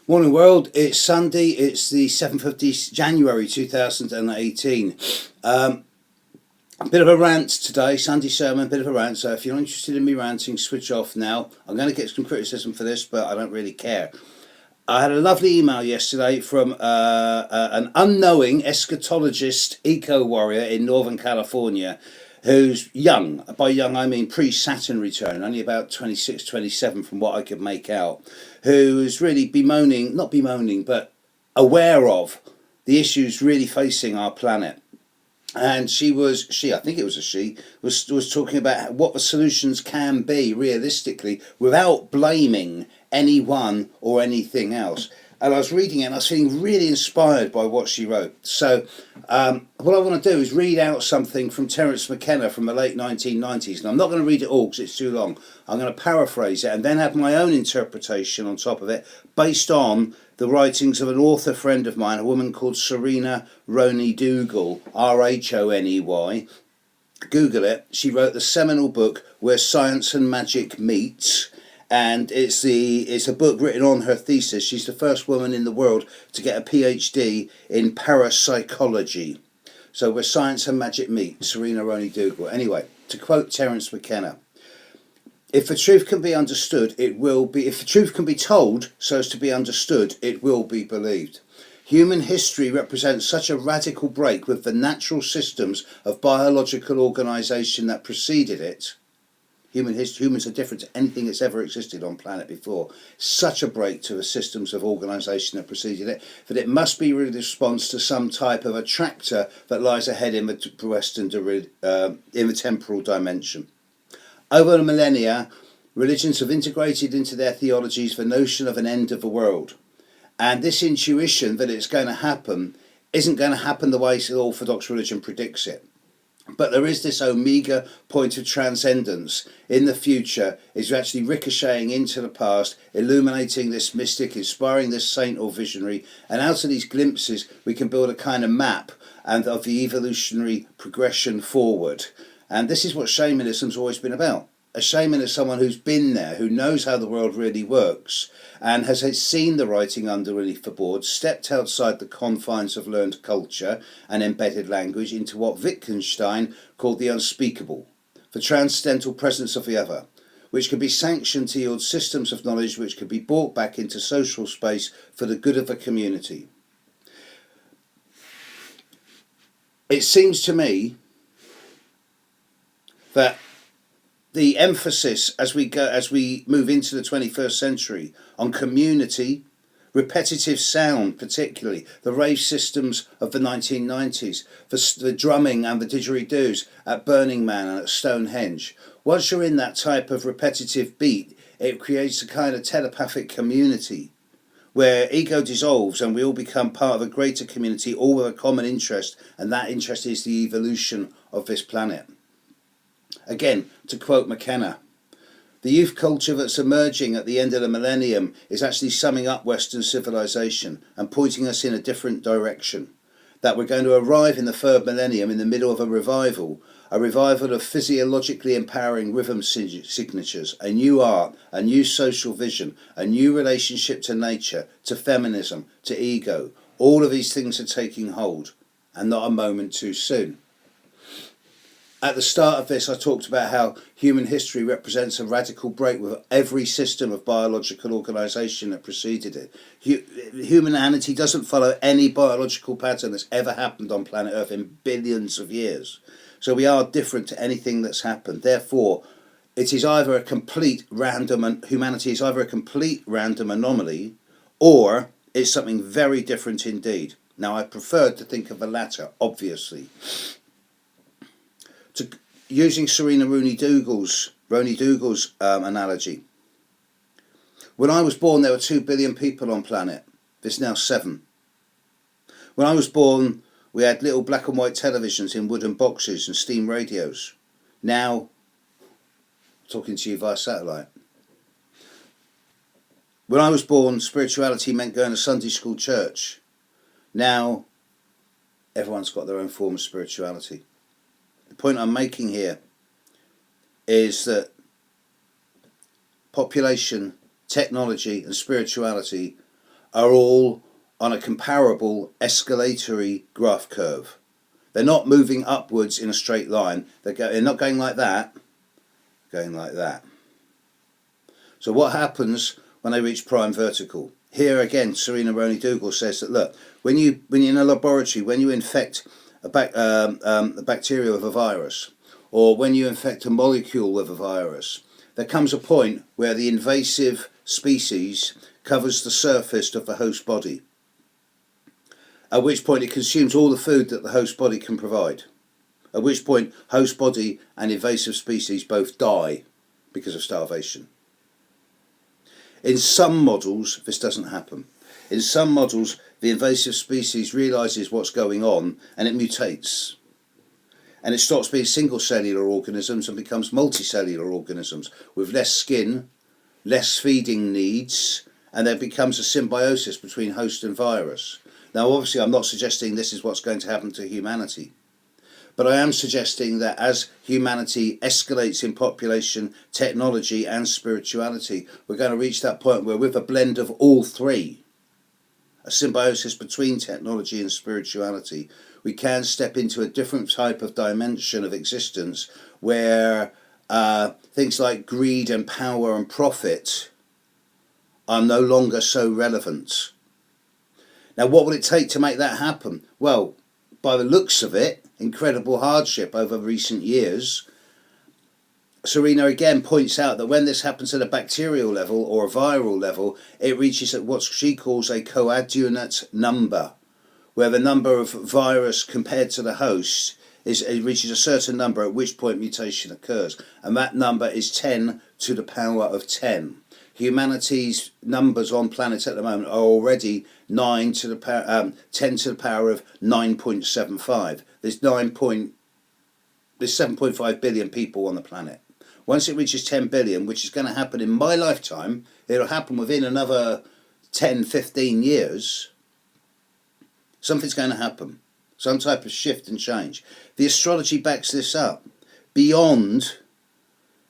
Morning world, it's Sunday, it's the 7th of January 2018. A bit of a rant today, Sunday sermon, a bit of a rant, so if you're not interested in me ranting, switch off now. I'm going to get some criticism for this, but I don't really care. I had a lovely email yesterday from an unknowing eschatologist, eco-warrior in Northern California, who's young. By young I mean pre-Saturn return, only about 26, 27 from what I could make out, who is really not bemoaning, but aware of the issues really facing our planet. And I think it was a she, was talking about what the solutions can be realistically without blaming anyone or anything else. And I was reading it and I was feeling really inspired by what she wrote. So what I want to do is read out something from Terence McKenna from the late 1990s. And I'm not going to read it all because it's too long. I'm going to paraphrase it and then have my own interpretation on top of it based on the writings of an author friend of mine, a woman called Serena Roney Dougal, Rhoney. Google it. She wrote the seminal book Where Science and Magic Meets. And it's a book written on her thesis. She's the first woman in the world to get a PhD in parapsychology. So Where Science and Magic Meet, Serena Roney Dougal. Anyway, to quote Terence McKenna, if the truth can be understood, it will be. If the truth can be told so as to be understood, it will be believed. Human history represents such a radical break with the natural systems of biological organisation that preceded it. Humans are different to anything that's ever existed on planet before. Such a break to the systems of organisation that preceded it, that it must be a response to some type of attractor that lies ahead in the in the temporal dimension. Over the millennia, religions have integrated into their theologies the notion of an end of the world. And this intuition that it's going to happen isn't going to happen the way the Orthodox religion predicts it. But there is this omega point of transcendence in the future, is actually ricocheting into the past, illuminating this mystic, inspiring this saint or visionary, and out of these glimpses we can build a kind of map and of the evolutionary progression forward. And this is what shamanism's always been about. A shaman is someone who's been there, who knows how the world really works, and has seen the writing underneath the board, stepped outside the confines of learned culture and embedded language into what Wittgenstein called the unspeakable, the transcendental presence of the other, which can be sanctioned to yield systems of knowledge which can be brought back into social space for the good of the community. It seems to me that the emphasis as we move into the 21st century on community, repetitive sound, particularly the rave systems of the 1990s, the drumming and the didgeridoos at Burning Man and at Stonehenge. Once you're in that type of repetitive beat, it creates a kind of telepathic community where ego dissolves and we all become part of a greater community, all with a common interest, and that interest is the evolution of this planet. Again, to quote McKenna, the youth culture that's emerging at the end of the millennium is actually summing up Western civilization and pointing us in a different direction. That we're going to arrive in the third millennium in the middle of a revival of physiologically empowering rhythm signatures, a new art, a new social vision, a new relationship to nature, to feminism, to ego. All of these things are taking hold, and not a moment too soon. At the start of this, I talked about how human history represents a radical break with every system of biological organisation that preceded it. Humanity doesn't follow any biological pattern that's ever happened on planet Earth in billions of years. So we are different to anything that's happened. Therefore, it is either a complete random, humanity is either a complete random anomaly, or it's something very different indeed. Now, I prefer to think of the latter, obviously. Using Serena Roney Dougal's analogy. When I was born, there were 2 billion people on planet. There's now 7. When I was born, we had little black and white televisions in wooden boxes and steam radios. Now, talking to you via satellite. When I was born, spirituality meant going to Sunday school church. Now, everyone's got their own form of spirituality. The point I'm making here is that population, technology and spirituality are all on a comparable escalatory graph curve. They're not moving upwards in a straight line. They're not going like that, going like that. So what happens when they reach prime vertical? Here again, Serena Roney-Dougal says that, look, when you're in a laboratory, when you infect a bacteria with a virus, or when you infect a molecule with a virus, there comes a point where the invasive species covers the surface of the host body, at which point it consumes all the food that the host body can provide, at which point host body and invasive species both die because of starvation. In some models, this doesn't happen. In some models, the invasive species realises what's going on and it mutates. And it stops being single cellular organisms and becomes multicellular organisms with less skin, less feeding needs, and there becomes a symbiosis between host and virus. Now, obviously, I'm not suggesting this is what's going to happen to humanity, but I am suggesting that as humanity escalates in population, technology and spirituality, we're going to reach that point where, with a blend of all three, a symbiosis between technology and spirituality, we can step into a different type of dimension of existence where things like greed and power and profit are no longer so relevant. Now, what would it take to make that happen? Well, by the looks of it, incredible hardship over recent years. Serena again points out that when this happens at a bacterial level or a viral level, it reaches at what she calls a coadjuvant number, where the number of virus compared to the host it reaches a certain number, at which point mutation occurs, and that number is 10 to the power of 10. Humanity's numbers on planet at the moment are already 10 to the power of 9.75. There's 7.5 billion people on the planet. Once it reaches 10 billion, which is going to happen in my lifetime, it'll happen within another 10, 15 years, something's going to happen. Some type of shift and change. The astrology backs this up. Beyond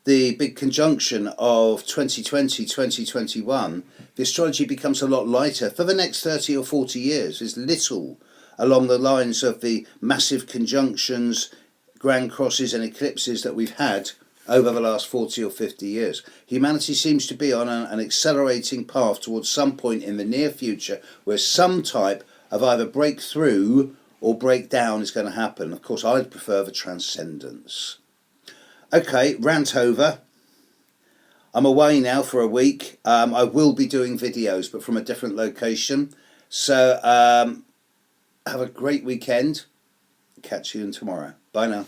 the big conjunction of 2020, 2021, the astrology becomes a lot lighter. For the next 30 or 40 years, there's little along the lines of the massive conjunctions, grand crosses and eclipses that we've had over the last 40 or 50 years. Humanity seems to be on an accelerating path towards some point in the near future where some type of either breakthrough or breakdown is going to happen. Of course, I'd prefer the transcendence. Okay, rant over. I'm away now for a week. I will be doing videos, but from a different location. So have a great weekend. Catch you tomorrow. Bye now.